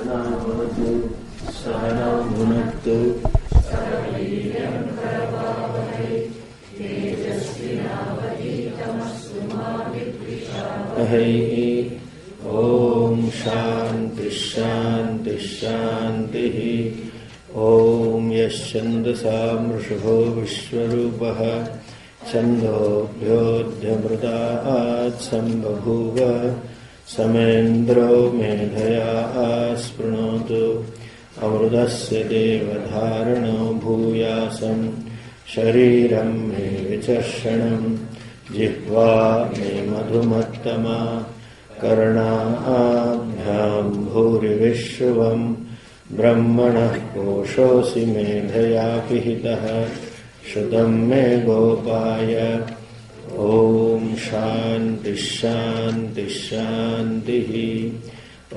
सहनावतु सहनौ भुनक्तु ओम शांति शांति शांति। ओम यश्छन्दसामृषभो विश्वरूपः छन्दोभ्योऽध्यमृतात् सम्बभूव समेन्द्रो मेधया स्पृणोतु अमृतस्य देवधारणो भूयासं शरीरं मे विचर्षणं जिह्वा मे मधुमत्तमा कर्णाभ्यां भूरिविश्रुवं ब्रह्मणः कोशोऽसि मेधया पिहितः श्रुतं मे गोपाय। ओम शांति शांति शांति।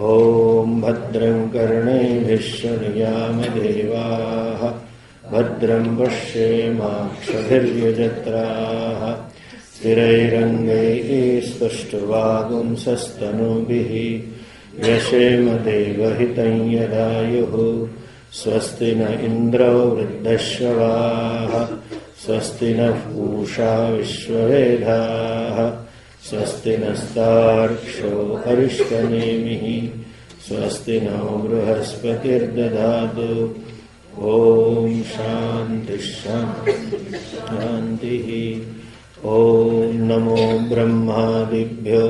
ओम भद्रं कर्णेभिः शृणुयाम देवाः भद्रं पश्येमाक्षभिर्यजत्राः स्थिरैरङ्गैः स्पष्टवागुंसस्तनूभिः यशेम देवहितं यदायुः। स्वस्ति न इन्द्रो वृद्धश्रवाः स्वस्ति नः पूषा विश्ववेदाः स्वस्ति नस्तार्क्ष्यो अरिष्टनेमिः स्वस्ति नो बृहस्पतिर्दधातु। ओम शांति शांतिः। ओम नमो ब्रह्मादिभ्यो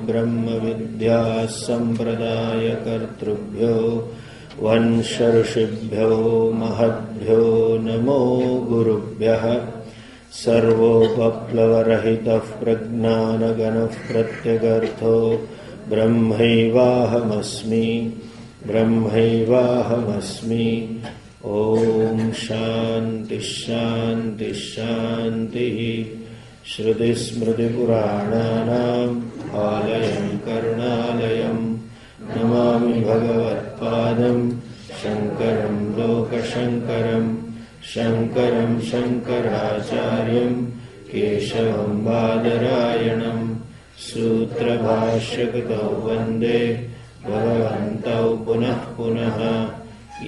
ब्रह्मविद्या संप्रदायकर्तृभ्यो वंशऋषिभ्यो महद्भ्यो नमो गुरुभ्यः। सर्वोपप्लवरहितः प्रज्ञानगणः प्रत्यगर्थो ब्रह्मैवाहमस्मि ब्रह्मैवाहमस्मि। ओम शांति शांति शांतिः। श्रुतिस्मृतिपुराणानाम् आलयं करुणालयं नमामि भगवत्पादं शङ्करं लोकशङ्करं शङ्करं शङ्कराचार्यं केशवं बादरायणं सूत्रभाष्यकृतौ वन्दे भगवन्तौ पुनः पुनः।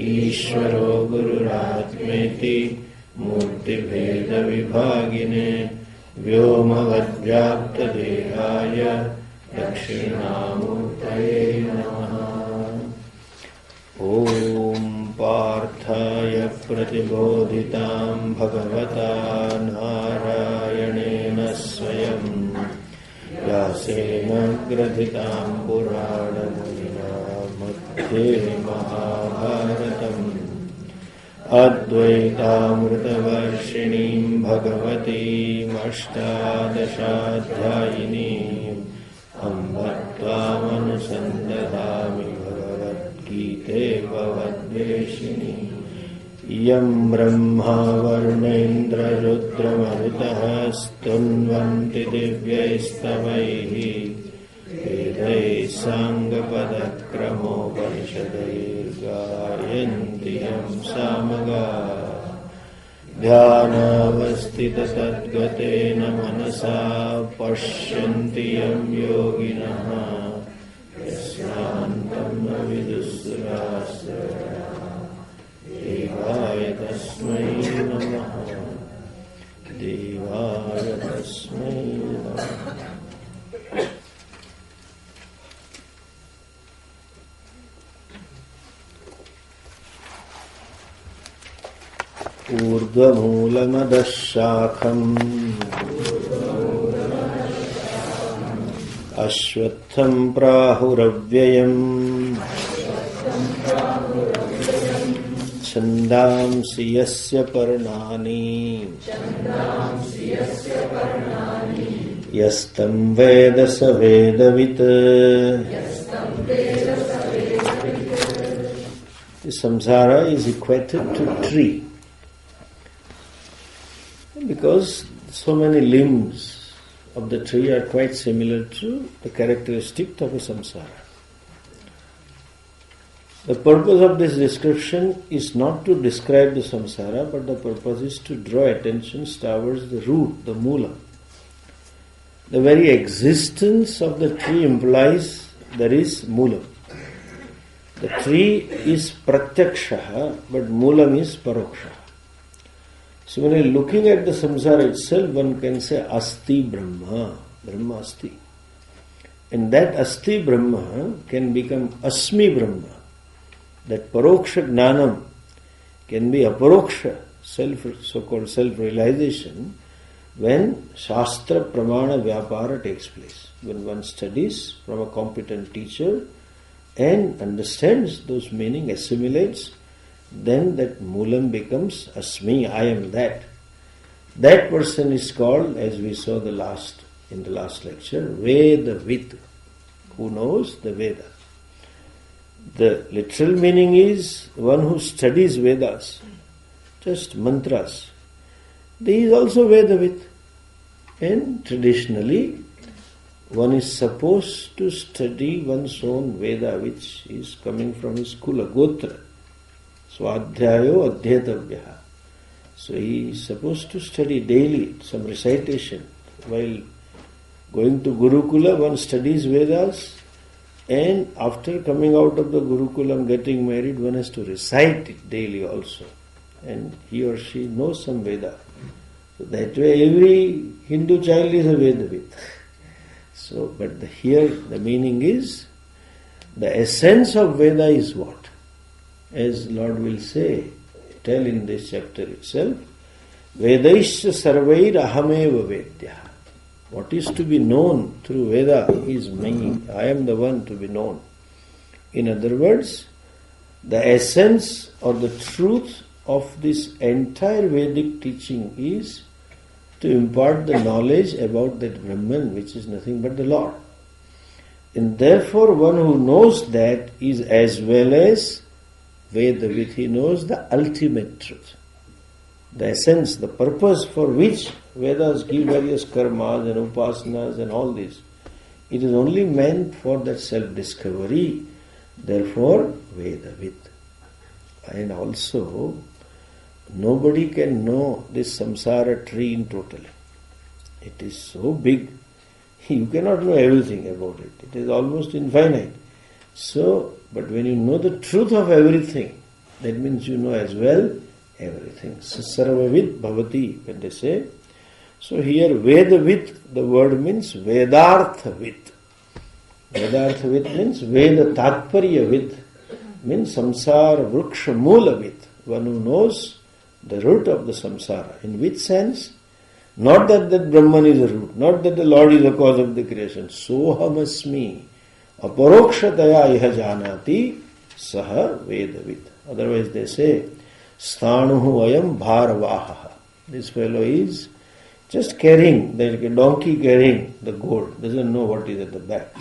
ईश्वरो गुरुरात्मेति मूर्तिभेदविभागिने व्योमवद्व्याप्तदेहाय दक्षिणामूर्तये नमः। ओम पार्थाय प्रतिबोधितां भगवता नारायणेन स्वयं व्यासेन ग्रथितां पुराणमुनिना मध्ये महाभारतम् अद्वैतामृतवर्षिणीं भगवतीम् अष्टादशाध्यायिनीम् अम्ब त्वामनुसन्दधामि भगवद्गीते भवद्वेषिणी। यं ब्रह्मा वरुणेन्द्ररुद्रमरुतः स्तुन्वन्ति दिव्यैस्तवैः वेदैः साङ्गपदक्रमोपनिषदैर्गायन्ति यं सामगाः। ध्यानावस्थितसद्गतेन मनसा पश्यन्ति यं योगिनः यस्यान्तं न विदुःसुराः देवाय तस्मै नमः देवाय तस्मै नमः। ऊर्ध्वमूलमधः शाखम् अश्वत्थं प्राहुरव्ययम् छन्दांसि यस्य पर्णानि यस्तं वेद स वेदवित्। Samsara is equated to tree because so many limbs of the tree are quite similar to the characteristic of a samsara. The purpose of this description is not to describe the samsara, but the purpose is to draw attention towards the root, the mula. The very existence of the tree implies there is mula. The tree is pratyaksha, but moolam is paroksha. So when you're looking at the samsara itself, one can say asti brahma, brahma asti. And that asti brahma can become asmi brahma. That paroksha gnanam can be aparoksha, so-called self-realization, when shastra pramana vyapara takes place. When one studies from a competent teacher and understands those meaning, assimilates, then that moolam becomes asmi, I am that. That person is called, as we saw in the last lecture, Vedavid, who knows the Veda. The literal meaning is one who studies Vedas, just mantras. He is also Vedavid. And traditionally, one is supposed to study one's own Veda, which is coming from his kula, gotra. Swadhyayo adhyatavyaha. So he is supposed to study daily some recitation. While going to Gurukula, one studies Vedas, and after coming out of the Gurukula and getting married, one has to recite it daily also. And he or she knows some Veda. So that way every Hindu child is a Vedavid. So, but here the meaning is, the essence of Veda is what? As Lord will tell in this chapter itself, Vedaisya sarvair ahameva vedya. What is to be known through Veda is me. I am the one to be known. In other words, the essence or the truth of this entire Vedic teaching is to impart the knowledge about that Brahman, which is nothing but the Lord. And therefore one who knows that is as well as Vedavid. He knows the ultimate truth. The essence, the purpose for which Vedas give various karmas and upasanas and all this. It is only meant for that self-discovery. Therefore, Vedavid. And also, nobody can know this samsara tree in total. It is so big. You cannot know everything about it. It is almost infinite. So, but when you know the truth of everything, that means you know as well everything. Sarvavid bhavati, when they say. So here Vedavid, the word means Vedarthavid. Vedarthavid means Veda Tatparyavid, means Samsara Vruksha Moolavit, one who knows the root of the samsara. In which sense? Not that Brahman is the root, not that the Lord is the cause of the creation. Sohamasmi aparokshataya iha janati saha Vedavid. Otherwise they say, Sthanuhu ayam bharavaha. This fellow is just carrying, like a donkey carrying the gold, doesn't know what is at the back.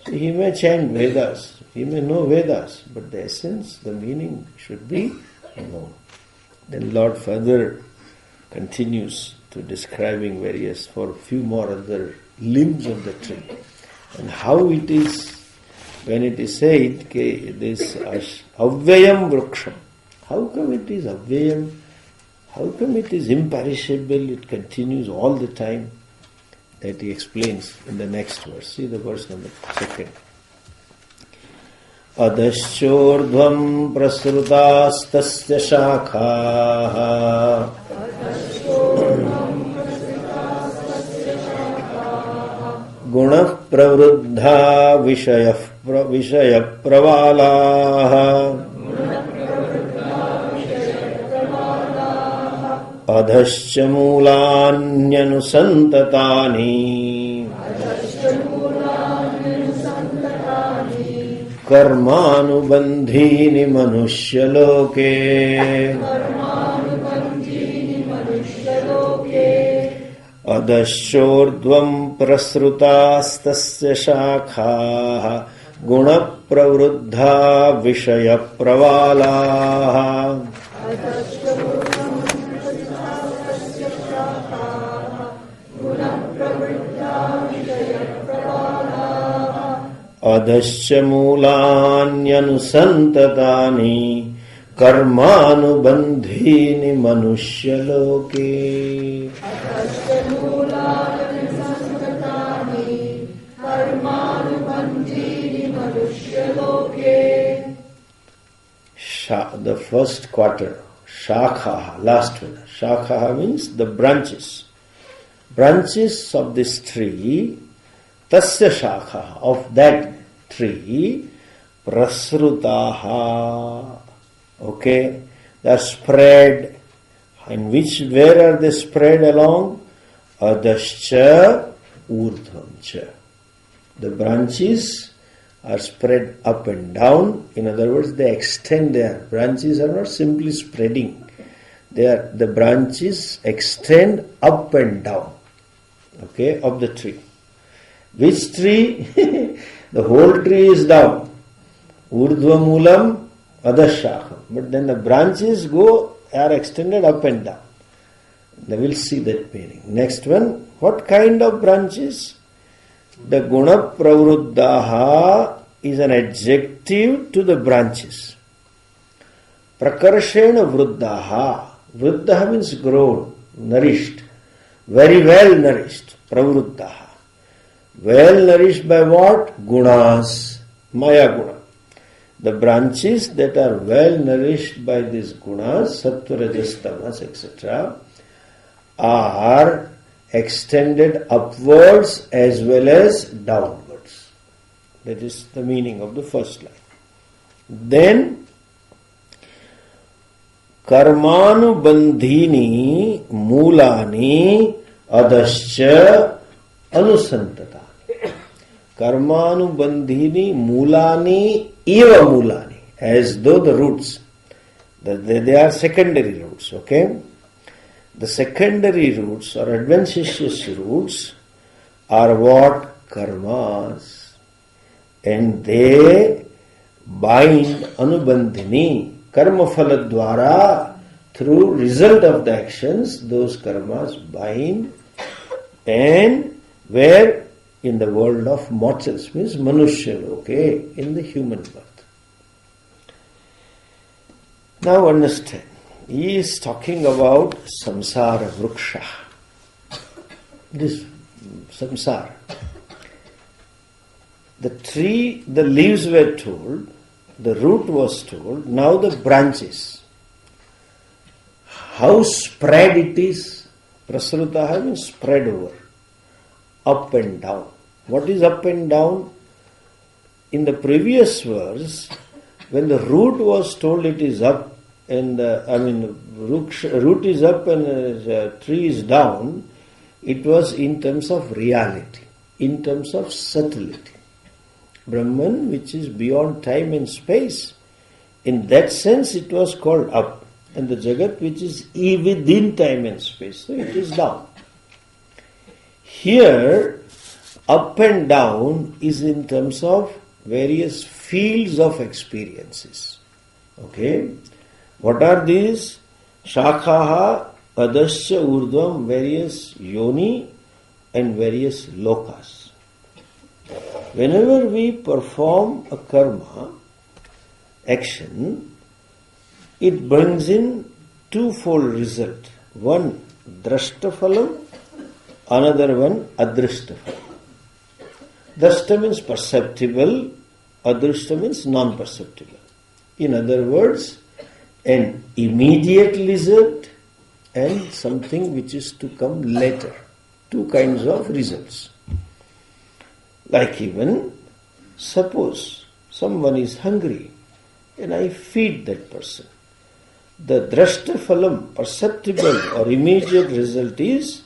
So he may chant Vedas, he may know Vedas, but the essence, the meaning should be known. Then Lord further continues to describing for a few more other limbs of the tree. And how it is, when it is said, this avyayam vruksham. How come it is avyayam? How come it is imperishable? It continues all the time. That he explains in the next verse. See the verse number 2. Adashchordhvam prasrutastasya shakhaha guna pravruddha vishaya pravalaha adhascha mulanyanu karmanubandhini manushya-loke adashchordhvam prasrutastasya shakhaha guna pravruddha vishaya pravalaha adhascha mulanyanu-santatani karmanubandhini manushya-loke. the first quarter, shakha, last one. Shakha means the branches. Branches of this tree, tasya shakha, of that tree, prasrutaha. Okay, they are spread. And where are they spread along? Adascha urdhvamcha. The branches are spread up and down. In other words, they extend. Their branches are not simply spreading. The branches extend up and down. Okay, of the tree. Which tree? The whole tree is down. Urdhvamulam adashakam. But then the branches are extended up and down. They will see that meaning. Next one, what kind of branches? The guna pravruddhaha is an adjective to the branches. Prakarshena vruddhaha. Vruddhaha means grown, nourished, very well nourished. Pravruddhaha. Well nourished by what? Gunas. Maya guna. The branches that are well nourished by these gunas, sattva, rajas, tamas, etc., are extended upwards as well as downwards. That is the meaning of the first line. Then, karmanubandhini mulani adascha anusantata. Karmanubandhini mulani eva mulani, as though the roots, they are secondary roots, okay? The secondary roots or adventitious roots are what? Karmas. And they bind anubandhini, karma phala dwara, through result of the actions, those karmas bind, and where? In the world of mortals, means manushya, okay, in the human birth. Now understand, he is talking about samsara vruksha. This samsara. The tree, the leaves were told, the root was told, now the branches. How spread it is? Prasrutaha means spread over, up and down. What is up and down? In the previous verse, when the root was told it is up, and root is up and the tree is down, it was in terms of reality, in terms of subtlety. Brahman, which is beyond time and space, in that sense it was called up, and the Jagat, which is within time and space, so it is down. Here, up and down is in terms of various fields of experiences. Okay? What are these? Shakhaha, adasya, urdhvam, various yoni and various lokas. Whenever we perform a karma, action, it brings in twofold result. One, drashtaphalam, another one, adrishtaphalam. Drashta means perceptible, adrishta means non-perceptible. In other words, an immediate result and something which is to come later. Two kinds of results. Like even, suppose someone is hungry and I feed that person. The drashta phalam, perceptible or immediate result is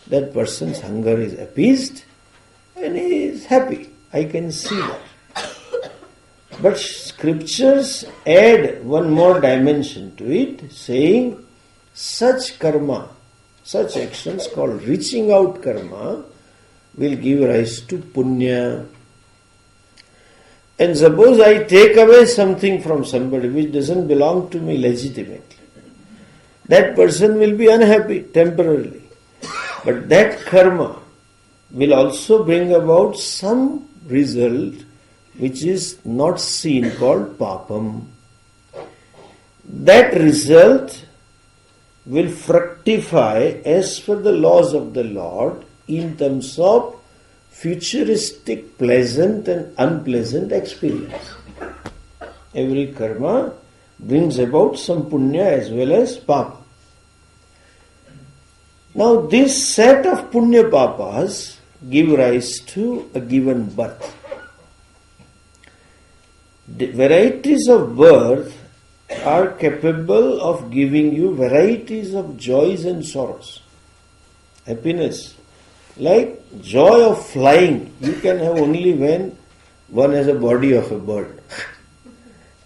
that person's hunger is appeased and he is happy. I can see that. But scriptures add one more dimension to it, saying such karma, such actions called reaching out karma, will give rise to punya. And suppose I take away something from somebody which doesn't belong to me legitimately, that person will be unhappy temporarily. But that karma will also bring about some result which is not seen, called papam. That result will fructify as per the laws of the Lord in terms of futuristic pleasant and unpleasant experience. Every karma brings about some punya as well as papa. Now this set of punya papas give rise to a given birth. The varieties of birth are capable of giving you varieties of joys and sorrows. Happiness, like joy of flying, you can have only when one has a body of a bird.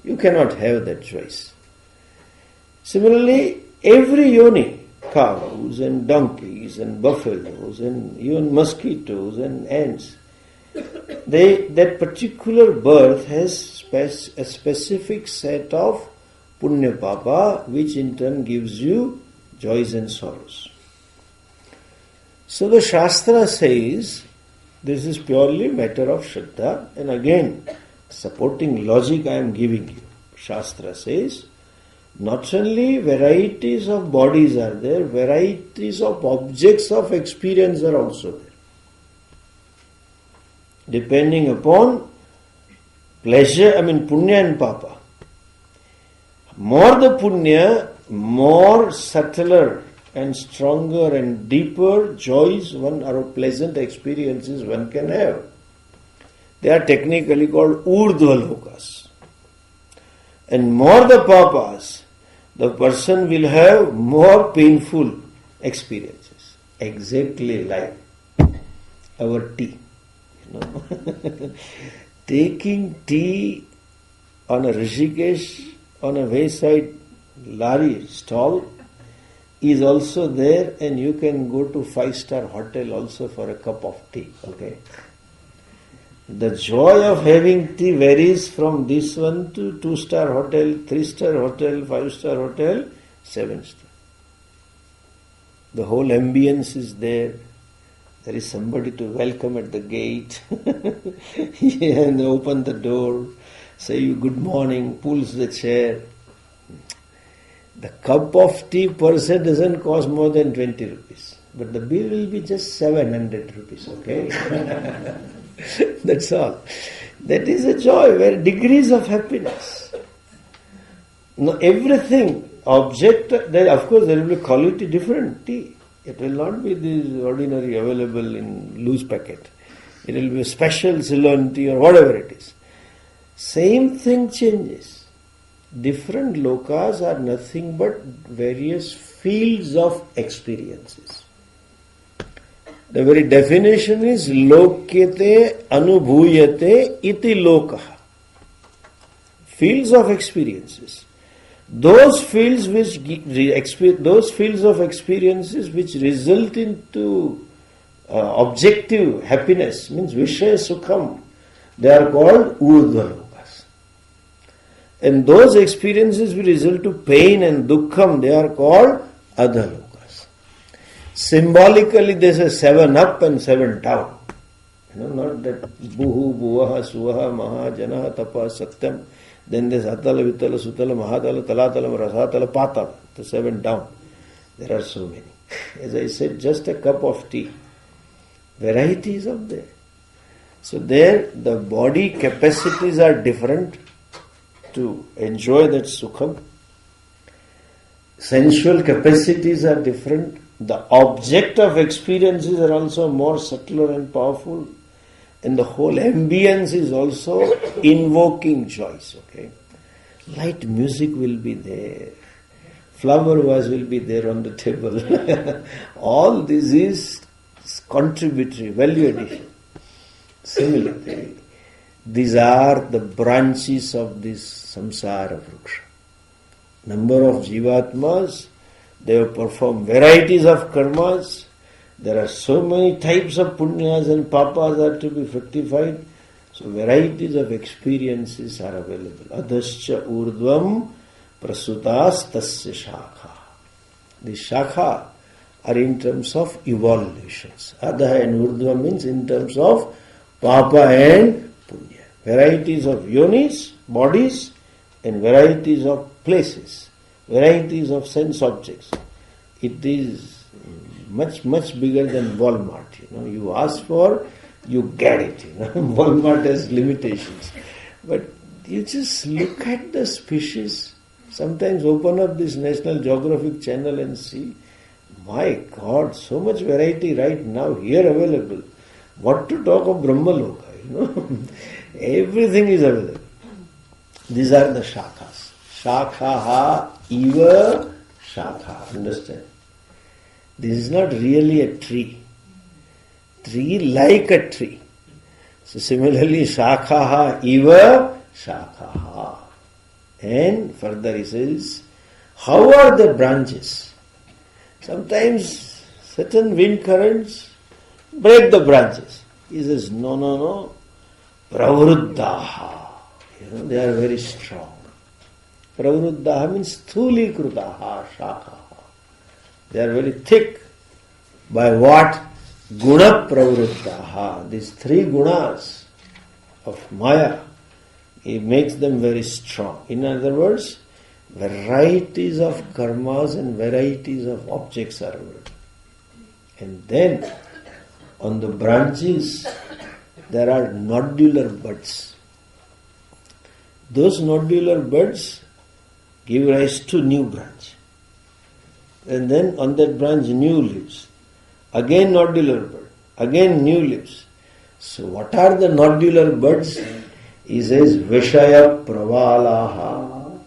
You cannot have that choice. Similarly, every yoni, cows and donkeys and buffaloes and even mosquitoes and ants, that particular birth has a specific set of punya papa, which in turn gives you joys and sorrows. So the Shastra says this is purely matter of Shraddha, and again supporting logic I am giving you. Shastra says not only varieties of bodies are there, varieties of objects of experience are also there. Depending upon pleasure, punya and papa. More the punya, more subtler and stronger and deeper joys or pleasant experiences one can have. They are technically called urdhva lokas. And more the papas, the person will have more painful experiences. Exactly like our tea. Taking tea on a Rishikesh, on a wayside lari stall is also there, and you can go to 5-star hotel also for a cup of tea. Okay. The joy of having tea varies from this one to 2-star hotel, 3-star hotel, 5-star hotel, 7-star. The whole ambience is there. There is somebody to welcome at the gate and open the door, say you good morning, pulls the chair. The cup of tea per se doesn't cost more than 20 rupees. But the bill will be just 700 rupees, okay? That's all. That is a joy, where degrees of happiness. Now everything, object, of course there will be quality different tea. It will not be this ordinary available in loose packet. It will be a special Ceylon tea or whatever it is. Same thing changes. Different lokas are nothing but various fields of experiences. The very definition is lokete anubhuyate iti lokaha. Fields of experiences. Those fields of experiences which result into objective happiness, means vishaya sukham, they are called urdhva lokas. And those experiences which result to pain and dukkham, they are called adha lokas. Symbolically they say 7 up and 7 down. Not that buhu, buvaha, suvaha, maha, janaha, tapa, satyam. Then there's Atala, Vitala, Sutala, Mahatala, Talatala, Rasatala, Patala, the 7 down. There are so many. As I said, just a cup of tea. Varieties of there. So there, the body capacities are different to enjoy that sukham. Sensual capacities are different. The object of experiences are also more subtler and powerful. And the whole ambience is also invoking joys, okay? Light music will be there. Flower vase will be there on the table. All this is contributory, value addition. Similarly, these are the branches of this samsara vriksha. Number of jivatmas, they have performed varieties of karmas. There are so many types of punyas and papas are to be fructified. So varieties of experiences are available. Adhascha urdhvam prasutas tasya shakha. The shakha are in terms of evolutions. Adha and urdhva means in terms of papa and punya. Varieties of yonis, bodies, and varieties of places. Varieties of sense objects. It is much, much bigger than Walmart. You ask for, you get it. Walmart has limitations. But you just look at the species Sometimes open up this National Geographic channel and see, my God, so much variety right now here available. What to talk of Brahmaloka, Everything is available. These are the shakhas. Shakhaha eva shakha. Understand? This is not really a tree. Tree like a tree. So similarly, shakhaha eva shakhaha. And further he says, how are the branches? Sometimes certain wind currents break the branches. He says, no. Pravruddhaha. They are very strong. Pravruddhaha means sthulikrutaha shakhaha. They are very thick. By what? Guna pravruddhaha. These three gunas of Maya, it makes them very strong. In other words, varieties of karmas and varieties of objects are available. And then, on the branches, there are nodular buds. Those nodular buds give rise to new branch. And then on that branch, new leaves. Again nodular bud. Again new leaves. So what are the nodular buds? He says, Vishaya Pravalaha.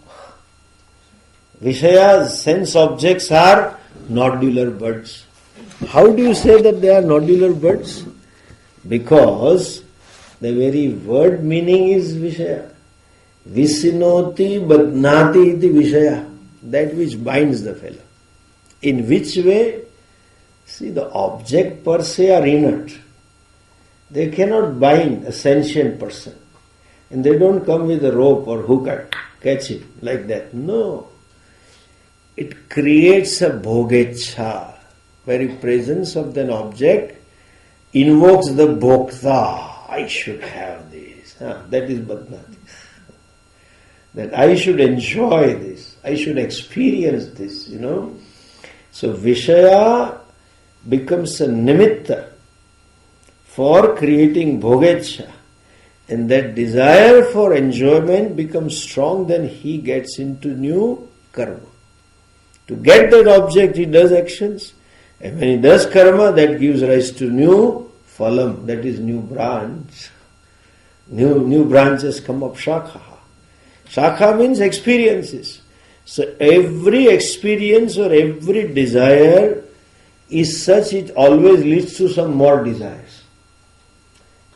Vishaya, sense objects are nodular buds. How do you say that they are nodular buds? Because the very word meaning is Vishaya. Visinoti badnati iti Vishaya. That which binds the fellow. In which way? See, the object per se are inert. They cannot bind a sentient person. And they don't come with a rope or hook and catch it like that. No. It creates a bhogecha. Very presence of an object invokes the bhokta. I should have this. That is badnati. That I should enjoy this. I should experience this, So Vishaya becomes a nimitta for creating bhogecha. And that desire for enjoyment becomes strong, then he gets into new karma. To get that object, he does actions. And when he does karma, that gives rise to new phalam, that is new branch. New branches come up, shakha. Shakha means experiences. So every experience or every desire is such, it always leads to some more desires.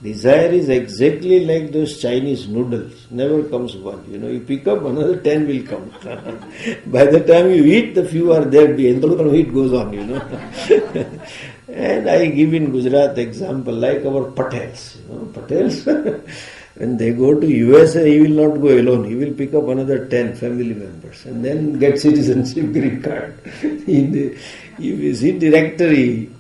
Desire is exactly like those Chinese noodles. Never comes one. You pick up, another 10 will come. By the time you eat, the few are there. The heat goes on, And I give in Gujarat example, like our Patels. Patels, when they go to USA, he will not go alone. He will pick up another 10 family members and then get citizenship green card. If you see directory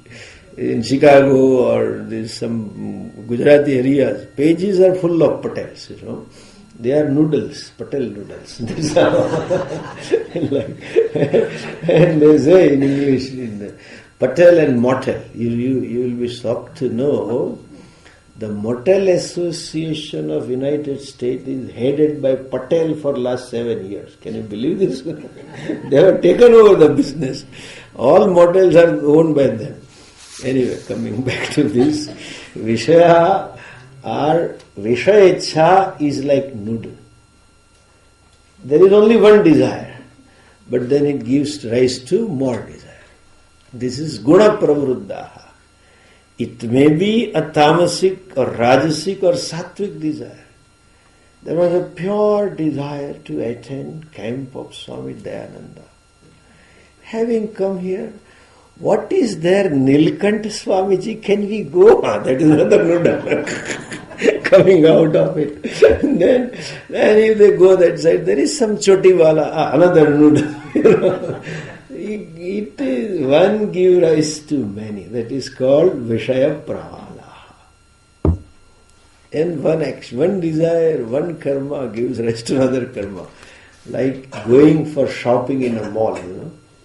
in Chicago or there's some Gujarati areas, pages are full of Patels, They are noodles, Patel noodles. And they say in English, Patel and Motel. You will be shocked to know the Motel Association of United States is headed by Patel for last 7 years. Can you believe this? They have taken over the business. All motels are owned by them. Anyway, coming back to this, Vishaya is like noodle. There is only one desire, but then it gives rise to more desire. This is guna pravruddhaha. It may be a tamasic or rajasic or sattvic desire. There was a pure desire to attend camp of Swami Dayananda. Having come here, what is there, Nilkant Swamiji? Can we go? That is another noodle coming out of it. Then if they go that side, there is some chotiwala, another noodle. It is one give rise to many. That is called Vishaya Pravala. And one action, one desire, one karma gives rise to another karma. Like going for shopping in a mall,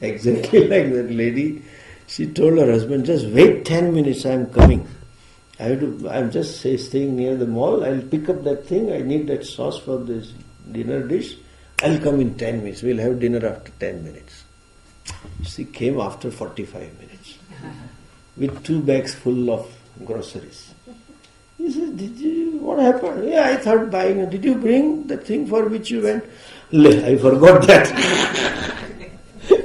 Exactly like that lady. She told her husband, just wait 10 minutes, I am coming. I'm just staying near the mall, I'll pick up that thing, I need that sauce for this dinner dish. I'll come in 10 minutes. We'll have dinner after 10 minutes. She came after 45 minutes with 2 bags full of groceries. He said, what happened? Yeah, I thought buying. Did you bring the thing for which you went? I forgot that.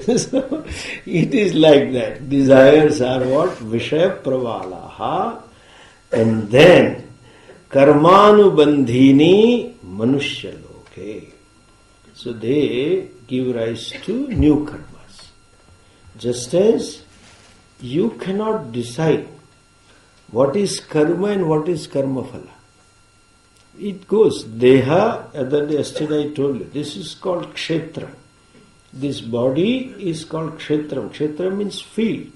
So, it is like that. Desires are what? Vishaya pravalaha. And then, karmanubandhini manushya-loke. So they give rise to new karmas. Just as you cannot decide what is karma and what is karma phala. It goes. Deha, yesterday I told you, this is called kshetra. This body is called kshetram. Kshetra means field.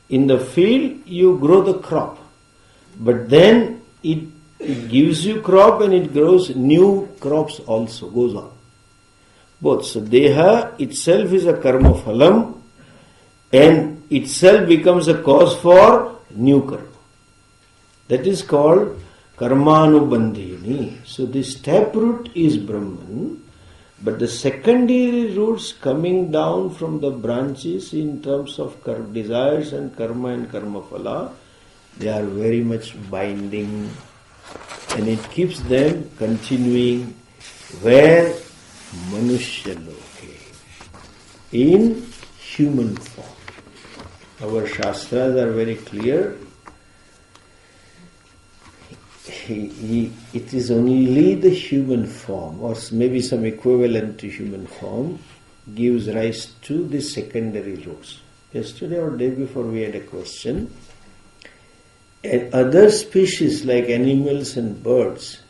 In the field, you grow the crop. But then it gives you crop and it grows new crops also, goes on. Both. So Deha itself is a karma phalam and itself becomes a cause for new karma. That is called karmanubandhini. So this taproot is Brahman, but the secondary roots coming down from the branches in terms of desires and karma phala, they are very much binding and it keeps them continuing where manushya-loke, in human form. Our Shastras are very clear. It is only the human form, or maybe some equivalent to human form, gives rise to the secondary roots. Yesterday or day before we had a question. And other species like animals and birds,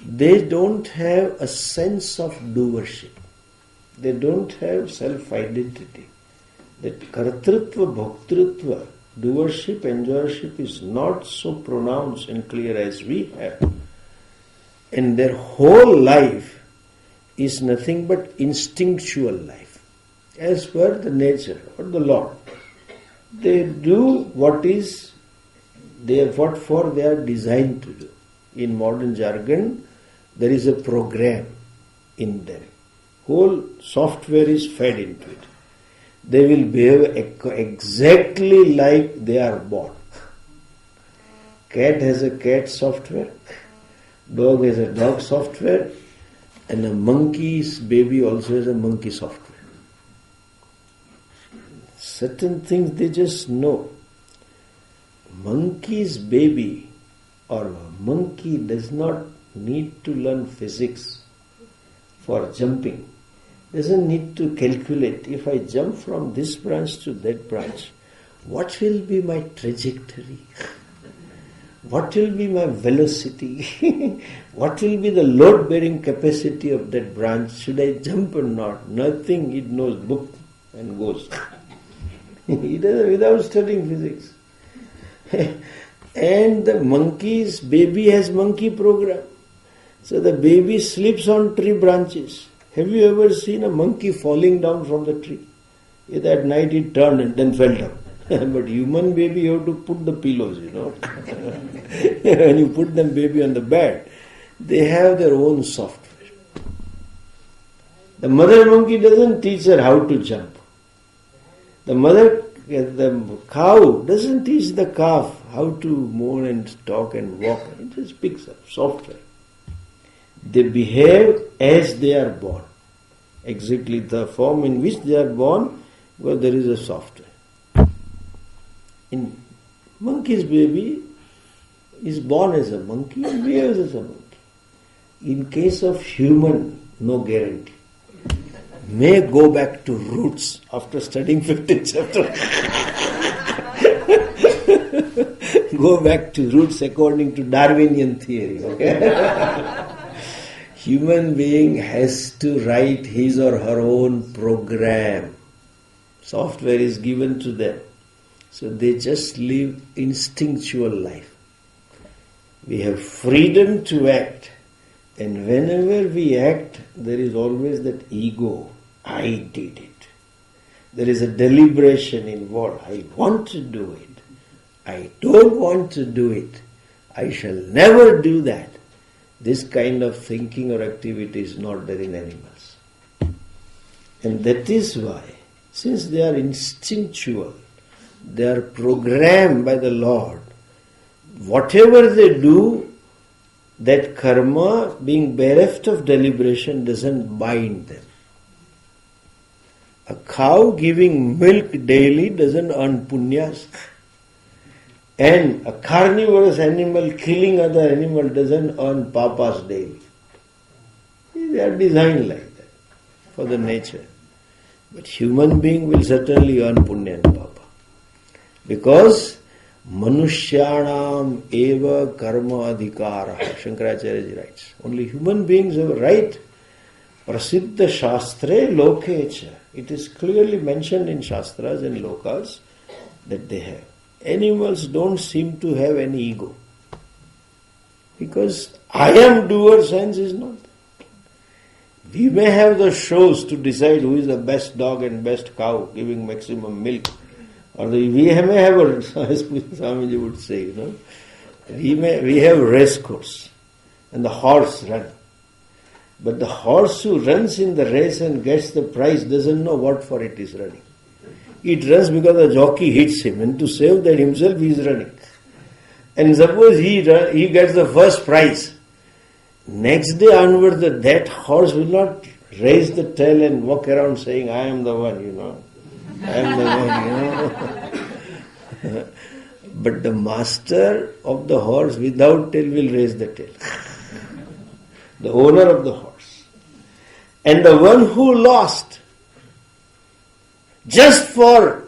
they don't have a sense of doership. They don't have self-identity. That kartrutva, bhoktrutva, doership, enjoyership is not so pronounced and clear as we have. And their whole life is nothing but instinctual life, as per the nature or the law. They do what for they are designed to do. In modern jargon, there is a program in them. Whole software is fed into it. They will behave exactly like they are born. Cat has a cat software, dog has a dog software, and a monkey's baby also has a monkey software. Certain things they just know. Monkey's baby or a monkey does not need to learn physics for jumping. Doesn't need to calculate. If I jump from this branch to that branch, what will be my trajectory? What will be my velocity? What will be the load-bearing capacity of that branch? Should I jump or not? Nothing. It knows, book and goes. It does without studying physics. And the monkey's baby has monkey program. So the baby sleeps on tree branches. Have you ever seen a monkey falling down from the tree? At night it turned and then fell down. But human baby, you have to put the pillows, When you put them baby on the bed, they have their own software. The mother monkey doesn't teach her how to jump. The cow doesn't teach the calf how to moan and talk and walk. It just picks up software. They behave as they are born. Exactly the form in which they are born, because there is a software. In monkey's baby is born as a monkey and behaves as a monkey. In case of human, no guarantee. May go back to roots after studying 15th chapter. Go back to roots according to Darwinian theory. Okay? Human being has to write his or her own program. Software is given to them. So they just live instinctual life. We have freedom to act. And whenever we act, there is always that ego. I did it. There is a deliberation involved. I want to do it. I don't want to do it. I shall never do that. This kind of thinking or activity is not there in animals. And that is why, since they are instinctual, they are programmed by the Lord, whatever they do, that karma, being bereft of deliberation, doesn't bind them. A cow giving milk daily doesn't earn punyas. And a carnivorous animal killing other animal doesn't earn papas daily. They are designed like that for the nature. But human being will certainly earn punya and papa. Because manushyanam eva karma adhikara, Shankaracharya writes. Only human beings have a right. Prasiddha shastre lokecha. It is clearly mentioned in shastras and lokas that they have. Animals don't seem to have any ego. Because I am doer sense is not. We may have the shows to decide who is the best dog and best cow giving maximum milk. Or we may have a, as Swamiji would say, we have race course and the horse run. But the horse who runs in the race and gets the prize doesn't know what for it is running. It runs because the jockey hits him, and to save that himself he is running. And suppose he gets the first prize. Next day onward, that horse will not raise the tail and walk around saying, I am the one, I am the one, But the master of the horse without tail will raise the tail. The owner of the horse. And the one who lost, just for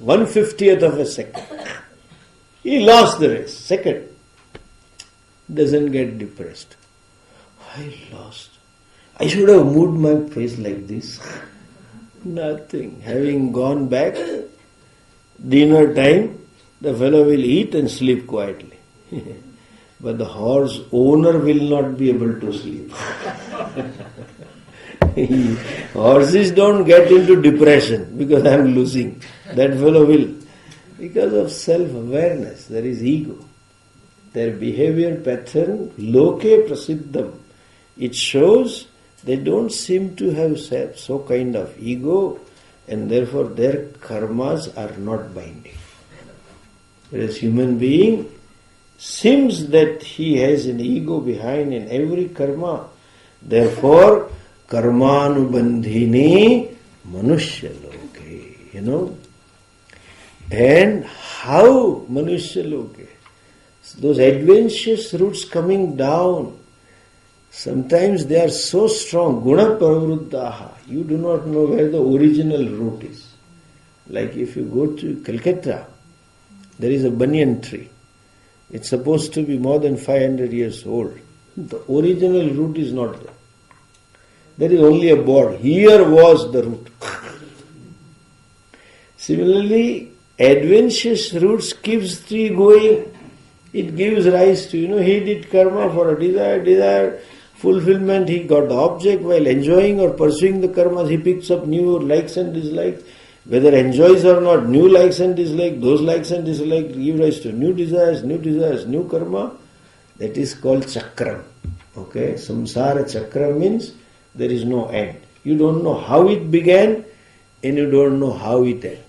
1/50th of a second, he lost the race. Second, doesn't get depressed. I lost. I should have moved my face like this. Nothing. Having gone back, dinner time, the fellow will eat and sleep quietly. But the horse owner will not be able to sleep. Horses don't get into depression because I am losing. That fellow will. Because of self-awareness, there is ego. Their behavior pattern, loke prasiddham. It shows they don't seem to have so kind of ego, and therefore their karmas are not binding. Whereas human being seems that he has an ego behind in every karma. Therefore, karmanubandhini manushya loke. And how manushya loke? Those adventitious roots coming down, sometimes they are so strong, guna pravruddhaha, you do not know where the original root is. Like if you go to Calcutta, there is a banyan tree. It's supposed to be more than 500 years old. The original root is not there. There is only a board. Here was the root. Similarly, adventitious roots keeps tree going. It gives rise to, he did karma for a desire, fulfillment. He got the object while enjoying or pursuing the karmas. He picks up new likes and dislikes. Whether enjoys or not, new likes and dislikes, those likes and dislikes give rise to new desires, new karma. That is called chakram. Okay? Samsara chakram means there is no end. You don't know how it began and you don't know how it ends.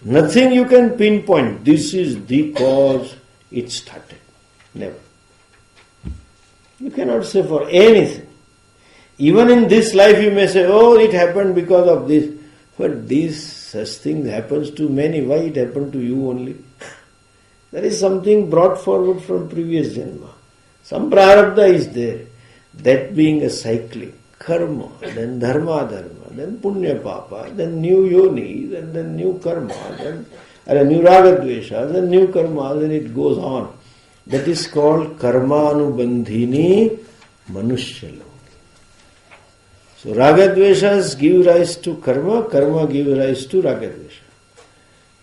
Nothing you can pinpoint. This is the cause it started. Never. You cannot say for anything. Even in this life you may say, it happened because of this. But such thing happens to many. Why it happened to you only? There is something brought forward from previous janma. Some prarabdha is there. That being a cyclic karma, then dharma, then punya papa, then new yoni, then new karma, then new ragadvesha, then new karma, then it goes on. That is called karmanubandhini manushya. So ragadveshas give rise to karma, karma gives rise to ragadvesha.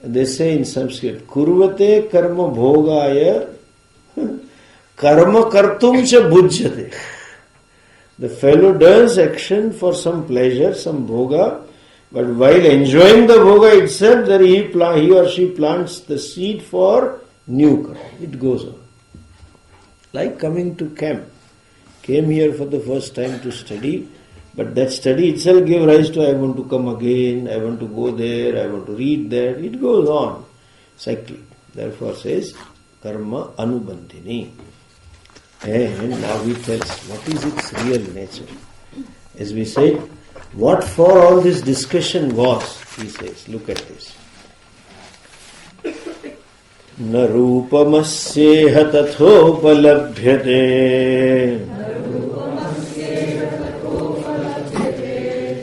They say in Sanskrit, kurvate karma bhogaya karma kartum cha bhujyate. The fellow does action for some pleasure, some bhoga, but while enjoying the bhoga itself, there he or she plants the seed for new karma. It goes on. Like coming to camp. Came here for the first time to study. But that study itself gave rise to I want to come again, I want to go there, I want to read there. It goes on, cycling. Therefore says, karma anubandhini. And now he tells what is its real nature. As we said, what for all this discussion was, he says, look at this. Na rupamasyeha tathopalabhyate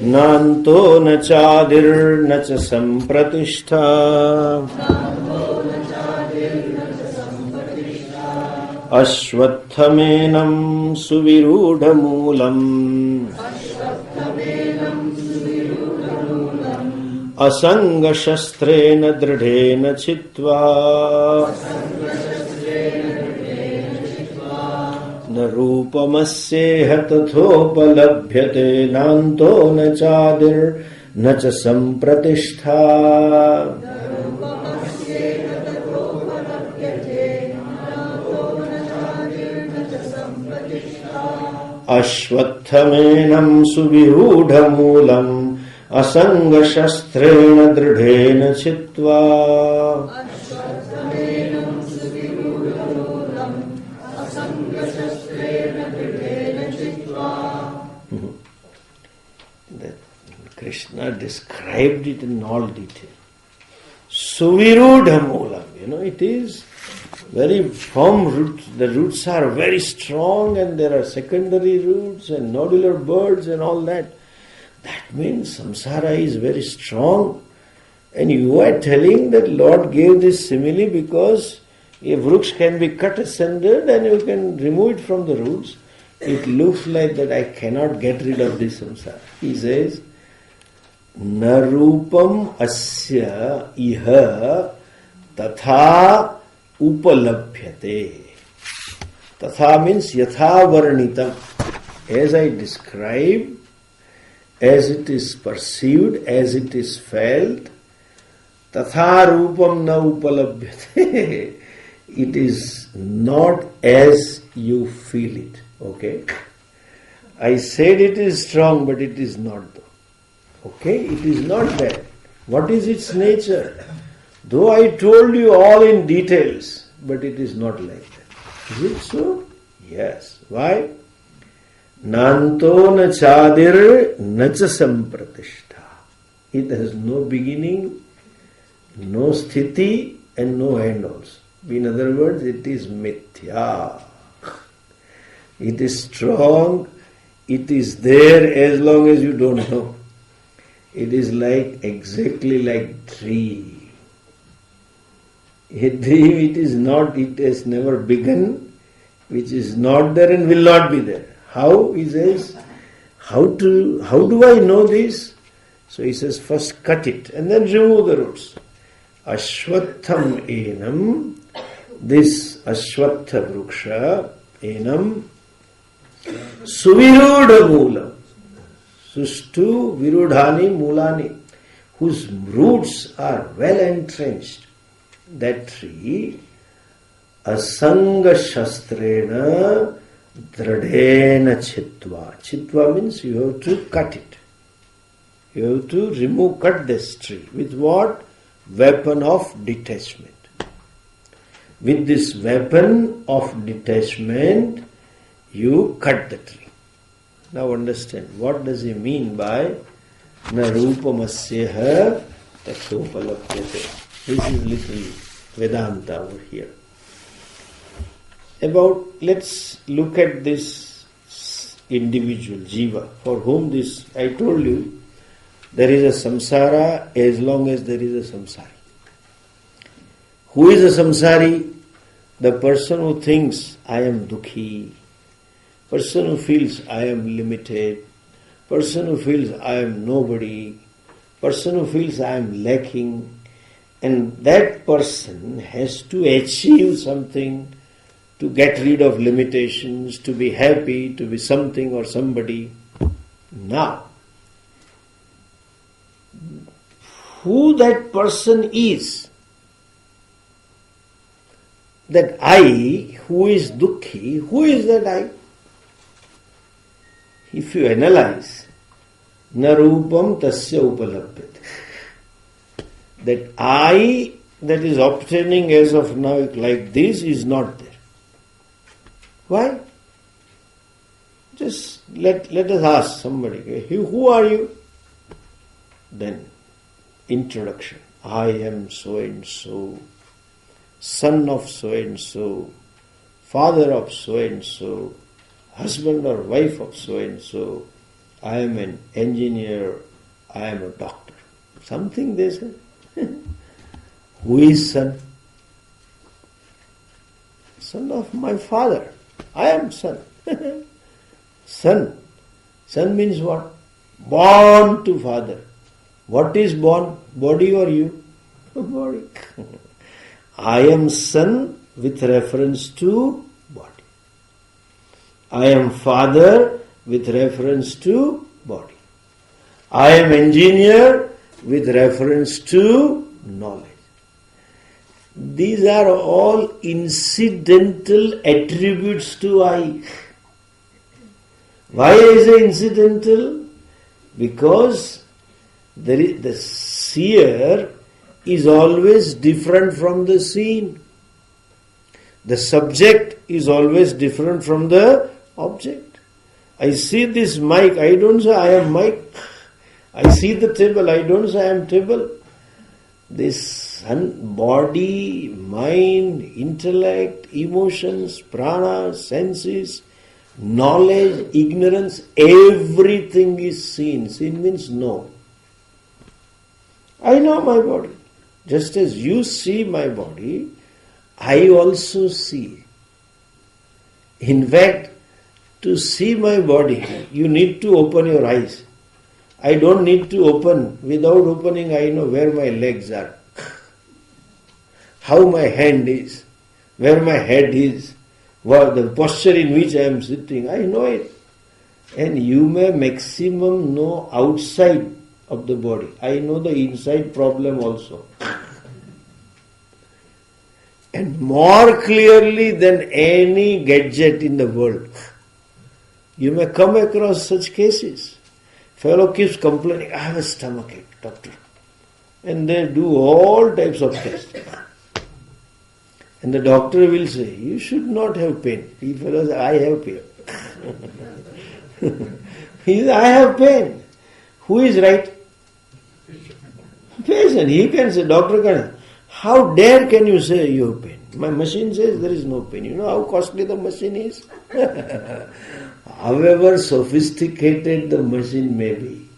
nanto na chadir na cha sampratishtha ashvatthaменam suvirudhamulam asanga shastrena dridhena chitva na rupamasyeha tathopalabhyate nanto na chadir na cha sampratishtha ashvatthaменam suvirudhamulam asanga shastrena dridhena chitva. Krishna described it in all detail. Suvirudhamulam, it is very firm roots. The roots are very strong and there are secondary roots and nodular birds and all that. That means samsara is very strong. And you are telling that Lord gave this simile because a vruksha can be cut asunder and you can remove it from the roots. It looks like that I cannot get rid of this samsara. He says, Na rupam asya iha tatha upalabhyate. Tatha means yatha varnitam. As I describe, as it is perceived, as it is felt, tatha rupam na upalabhyate. It is not as you feel it. Okay? I said it is strong, but it is not though. Okay? It is not that. What is its nature? Though I told you all in details, but it is not like that. Is it so? Yes. Why? Nanto na chadir na cha sampratishtha. It has no beginning, no sthiti, and no end also. In other words, it is mithya. It is strong, it is there as long as you don't know. It is exactly like tree. A dream, it is not, it has never begun, which is not there and will not be there. How? He says, how do I know this? So he says, first cut it and then remove the roots. Ashwatham enam, this Ashwatha vruksha, enam, suvirudha moolam, sustu virudhani mulani, whose roots are well entrenched. That tree, asanga shastrena dradena chitva. Chitva means you have to cut it. You have to cut this tree. With what? Weapon of detachment. With this weapon of detachment, you cut the tree. Now understand, what does he mean by na rupamasyeha tathopalabhyate? This is little Vedanta over here. Let's look at this individual, jiva, for whom this, I told you, there is a samsara as long as there is a samsari. Who is a samsari? The person who thinks, I am dukhi, person who feels, I am limited, person who feels, I am nobody, person who feels, I am lacking, and that person has to achieve something to get rid of limitations, to be happy, to be something or somebody. Now, who that person is, that I, who is dukhi, who is that I? If you analyze, Na rupam tasya upalabhyate. That I that is obtaining as of now like this is not there. Why? Just let us ask somebody, who are you? Then introduction. I am so and so, son of so and so, father of so and so, husband or wife of so and so. I am an engineer, I am a doctor. Something they say. Who is son? Son of my father. I am son. Son. Son means what? Born to father. What is born? Body or you? Body. I am son with reference to body. I am father with reference to body. I am engineer with reference to knowledge. These are all incidental attributes to I. Why is it incidental? Because the seer is always different from the seen. The subject is always different from the object. I see this mic, I don't say I am mic. I see the table, I don't say I am table. This body, mind, intellect, emotions, prana, senses, knowledge, ignorance, everything is seen. Seen means know. I know my body. Just as you see my body, I also see. In fact, to see my body, you need to open your eyes. I don't need to open. Without opening, I know where my legs are, how my hand is, where my head is, what the posture in which I am sitting. I know it. And you may maximum know outside of the body. I know the inside problem also. And more clearly than any gadget in the world. You may come across such cases. Fellow keeps complaining, I have a stomachache, doctor. And they do all types of tests. And the doctor will say, you should not have pain. He fellow says, I have pain. He says, I have pain. Who is right? Patient. He can say, doctor can say, how dare can you say you have pain? My machine says there is no pain. You know how costly the machine is? However sophisticated the machine may be,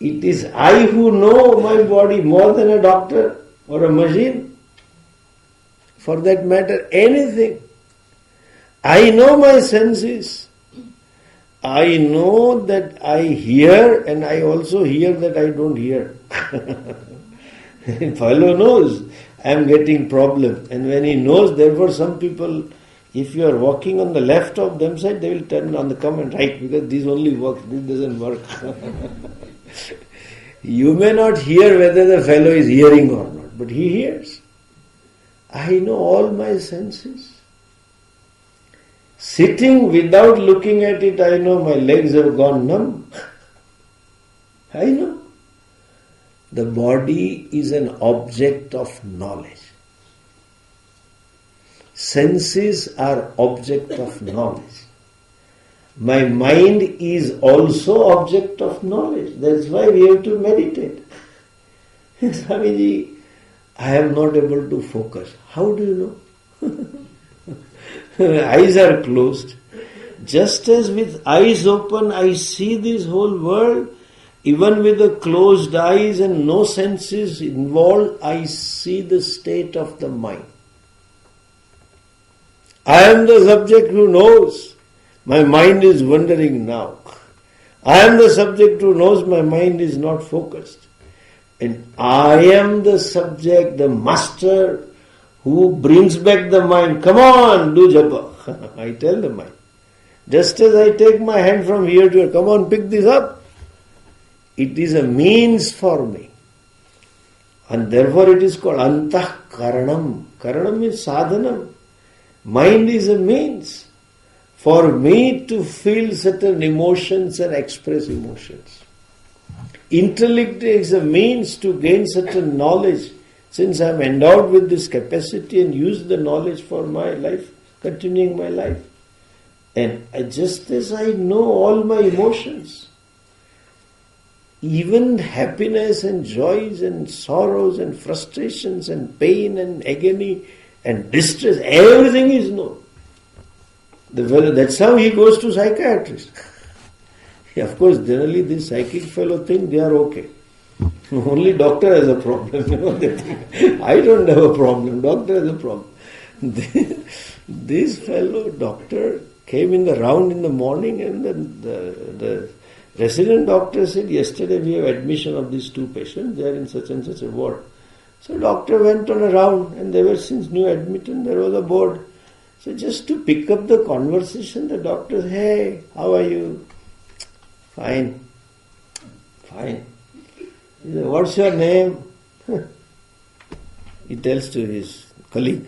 it is I who know my body more than a doctor or a machine. For that matter, anything. I know my senses. I know that I hear and I also hear that I don't hear. Fellow knows I am getting problem. And when he knows, therefore some people, if you are walking on the left of them side, they will turn on the come and right because this only works, this doesn't work. You may not hear whether the fellow is hearing or not, but he hears. I know all my senses. Sitting without looking at it, I know my legs have gone numb. I know. The body is an object of knowledge. Senses are object of knowledge. My mind is also object of knowledge. That's why we have to meditate. Swamiji, I am not able to focus. How do you know? Eyes are closed. Just as with eyes open, I see this whole world. Even with the closed eyes and no senses involved, I see the state of the mind. I am the subject who knows. My mind is wandering now. I am the subject who knows my mind is not focused. And I am the subject, the master who brings back the mind. Come on, do japa. I tell the mind. Just as I take my hand from here to here, come on, pick this up. It is a means for me. And therefore it is called antah karanam. Karanam is sadhanam. Mind is a means for me to feel certain emotions and express emotions. Intellect is a means to gain certain knowledge. Since I am endowed with this capacity and use the knowledge for my life, continuing my life. And just as I know all my emotions, even happiness and joys and sorrows and frustrations and pain and agony and distress, everything is known. That's how he goes to psychiatrist. Of course, generally this psychic fellow think they are okay. Only doctor has a problem. They think, I don't have a problem, doctor has a problem. This fellow doctor came in the round in the morning, and then the resident doctor said, yesterday we have admission of these two patients, they are in such and such a ward. So doctor went on a round, and they were since new admitted, there was a board. So just to pick up the conversation, the doctor said, hey, how are you? Fine. He said, what's your name? He tells to his colleague.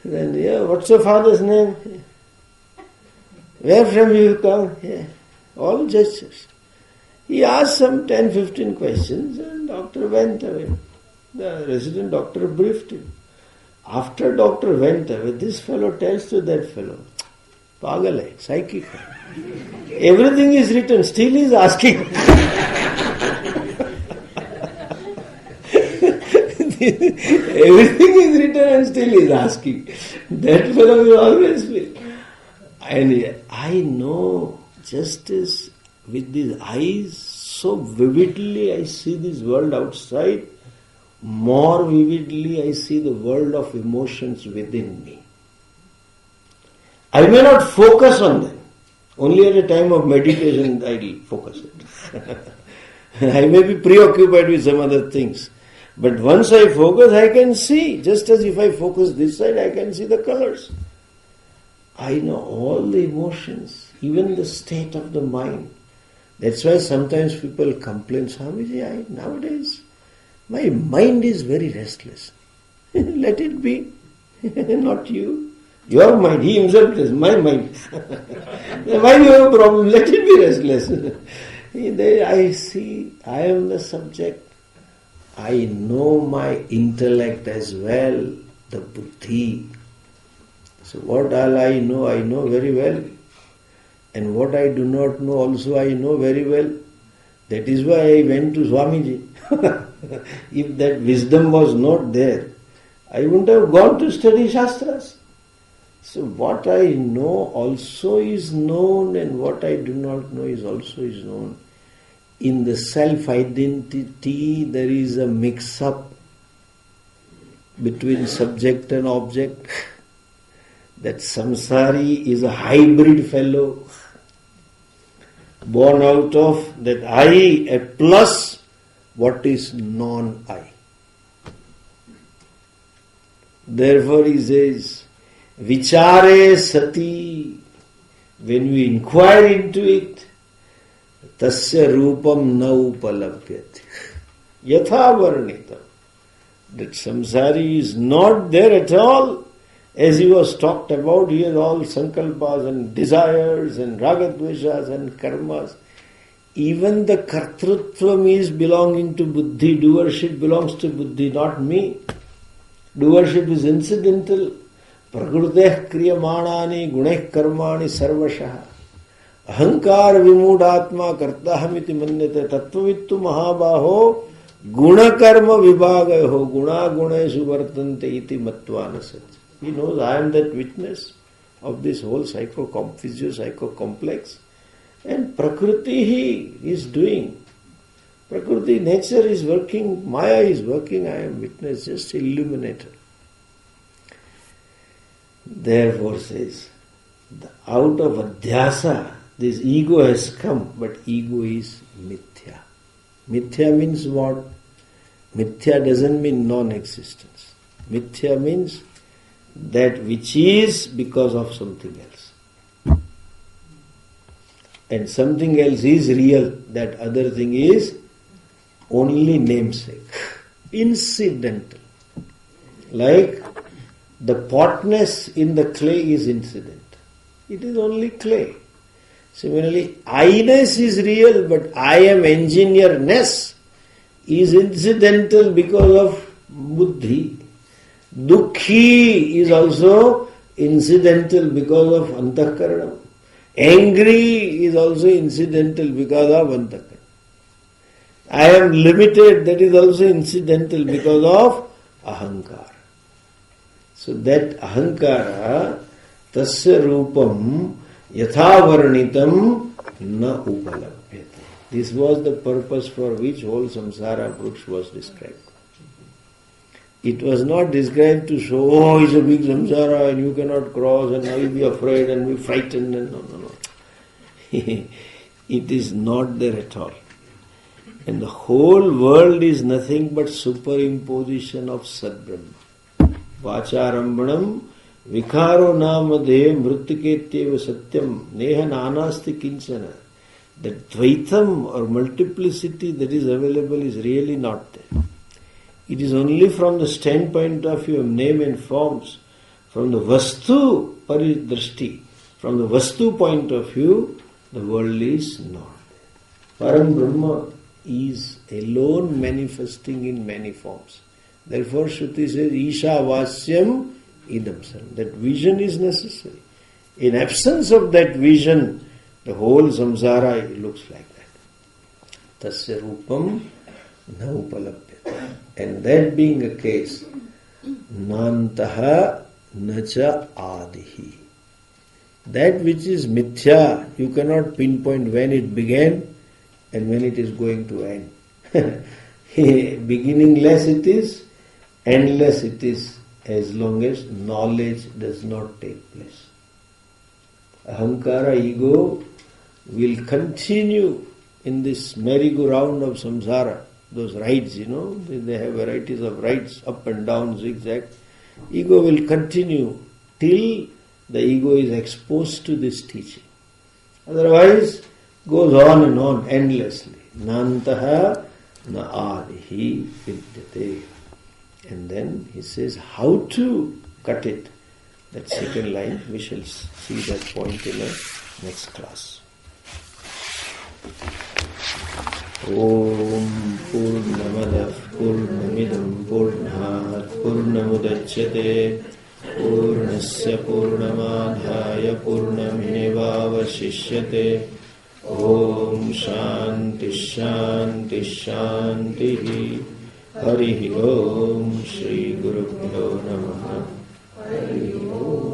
Then, yeah, what's your father's name? Where from you come? Yeah. All gestures. He asked some 10-15 questions, and doctor went away. The resident doctor briefed him. After doctor went away, this fellow tells to that fellow, Pagal hai, psychic hai. Everything is written, still he is asking. Everything is written and still he is asking. That fellow will always be. And I know, just as with these eyes, so vividly I see this world outside, more vividly I see the world of emotions within me. I may not focus on them. Only at a time of meditation I will focus it. I may be preoccupied with some other things. But once I focus, I can see. Just as if I focus this side, I can see the colors. I know all the emotions, even the state of the mind. That's why sometimes people complain, Swamiji, nowadays my mind is very restless. Let it be. Not you. Your mind, he himself says, my mind. Why do you have a problem? Let it be restless. I see, I am the subject. I know my intellect as well, the buddhi. So what all I know very well. And what I do not know also I know very well. That is why I went to Swamiji. If that wisdom was not there, I wouldn't have gone to study Shastras. So what I know also is known, and what I do not know is also is known. In the self-identity there is a mix-up between subject and object. That samsari is a hybrid fellow, born out of that I, a plus what is non-I. Therefore he says, vichare sati, when we inquire into it, tasya rupam na upalabhyate. Yatha varnita. That samsari is not there at all. As he was talked about, he has all sankalpas and desires and ragadveshas and karmas. Even the kartrutvam is belonging to buddhi. Doership belongs to buddhi, not me. Doership is incidental. Prakruteh kriyamanani guneh karmani sarvashaha. Ahankar vimudhatma kartahamiti manyate tattvavittu mahabaho guna karma vibhagayo guna guneshu vartante iti matvana sach. He knows I am that witness of this whole psycho-complex. And Prakriti he is doing. Prakriti, nature is working, Maya is working, I am witness, just illuminator. Therefore says, out of adhyasa, this ego has come, but ego is mithya. Mithya means what? Mithya doesn't mean non-existence. Mithya means that which is because of something else. And something else is real, that other thing is only namesake, incidental. Like the potness in the clay is incident. It is only clay. Similarly, I-ness is real, but I am engineer-ness is incidental because of buddhi. Dukhi is also incidental because of antahkaranam. Angry is also incidental because of antahkaranam. I am limited, that is also incidental because of ahankara. So that ahankara, tasya rupam yathavarnitam na upalabhyate. This was the purpose for which whole samsara bruksha was described. It was not described to show, oh, it's a big samsara and you cannot cross and now you'll be afraid and be frightened and no. It is not there at all. And the whole world is nothing but superimposition of Sadbrahma. Vacharambanam vikaro namadhe mrittiketyeva satyam neha nanasti kinchana. The dvaitam or multiplicity that is available is really not there. It is only from the standpoint of your name and forms, from the vastu paridrashti, from the vastu point of view, the world is not there. Param Brahma is alone manifesting in many forms. Therefore Shruti says, Isha Vasyam Idam Sarvam. That vision is necessary. In absence of that vision, the whole samsara looks like that. Tasya rupam na upalabhyate. And that being the case, nantaha nacha adihi. That which is mithya, you cannot pinpoint when it began and when it is going to end. Beginningless it is, endless it is, as long as knowledge does not take place. Ahankara, ego, will continue in this merry-go-round of samsara. Those rides, they have varieties of rides, up and down, zigzag. Ego will continue till the ego is exposed to this teaching. Otherwise, goes on and on endlessly. Nantaha na adihi vidyate. And then he says how to cut it. That second line, we shall see that point in the next class. Om Purnamadav Purnamidam Purnat Purnamudachyate Purnasya Purnamadhaya Purnamevavashishyate. Om Shanti Shanti Shanti. Harihi Om Shri Gurubhyo Namaha. Harihi Om.